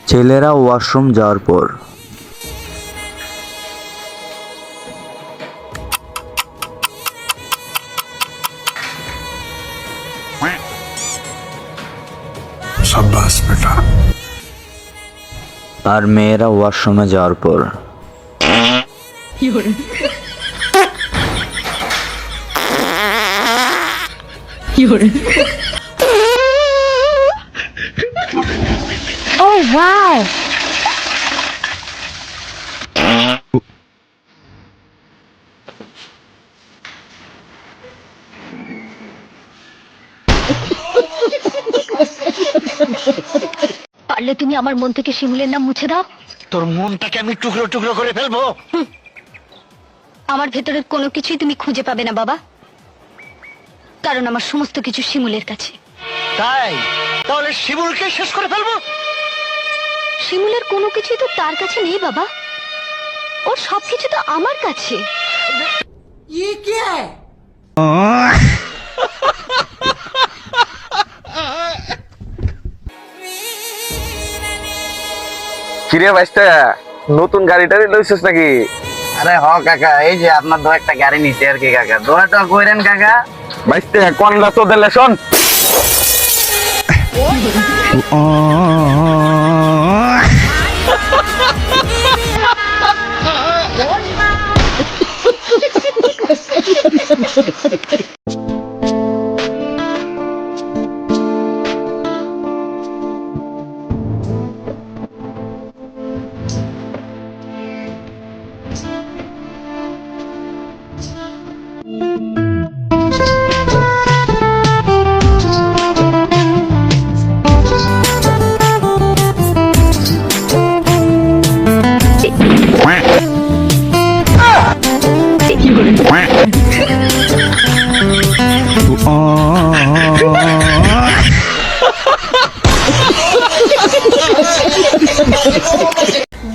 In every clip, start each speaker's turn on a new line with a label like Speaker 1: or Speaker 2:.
Speaker 1: ছেলেরা ওয়াশরুম যাওয়ার পর।
Speaker 2: शाबाश बेटा।
Speaker 1: আর মেয়েরা ওয়াশরুমে যাওয়ার পর।
Speaker 3: Oh wow! পারলে তুমি আমার মন থেকে শিমুলের নাম মুছে দাও।
Speaker 4: তোর মনটাকে আমি টুকরো টুকরো করে ফেলবো।
Speaker 3: আমার ভেতরের কোনো কিছুই তুমি খুঁজে পাবে না বাবা, কারণ আমার সমস্ত কিছু শিমুলের কাছে।
Speaker 4: তাই তাহলে শিমুলকে শেষ করে ফেলবো।
Speaker 3: শিমুলের কোনো কিছুই তো তার কাছে নেই বাবা, ওর সবকিছু তো আমার কাছে।
Speaker 5: কিরে বাইস্তা, নতুন গাড়ি টাড়ি লইছিস নাকি?
Speaker 6: আরে হ কাকা, এই যে আপনার দো একটা গাড়ি নিছে আর কি কাকা, দোয়াটা কইরেন কাকা।
Speaker 5: বাইস্তা কোনটা তো দিলে শোন।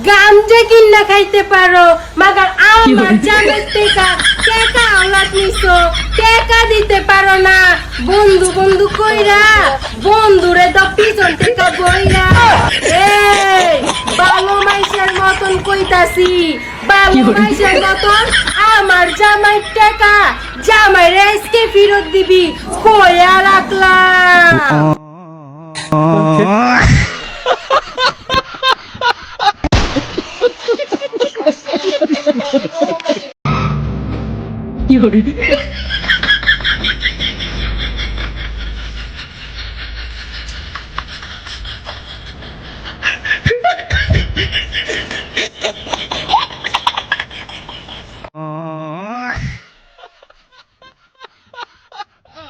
Speaker 7: গামজা কিনা খাইতে পারো, মাগার আমার জামের টেকা টেকা আওলাদ নিছো, টেকা দিতে পারো না। বন্ধু বন্ধু কইরা বন্ধুরে দাও পিছন থেকে বইরা। এই ভালো মাইশের মতন কইতাছি, ভালো মাইশের মতন আমার জামাই টেকা জামাই রেসকে ফেরত দিবি কইয়া রাখলাম।
Speaker 8: You're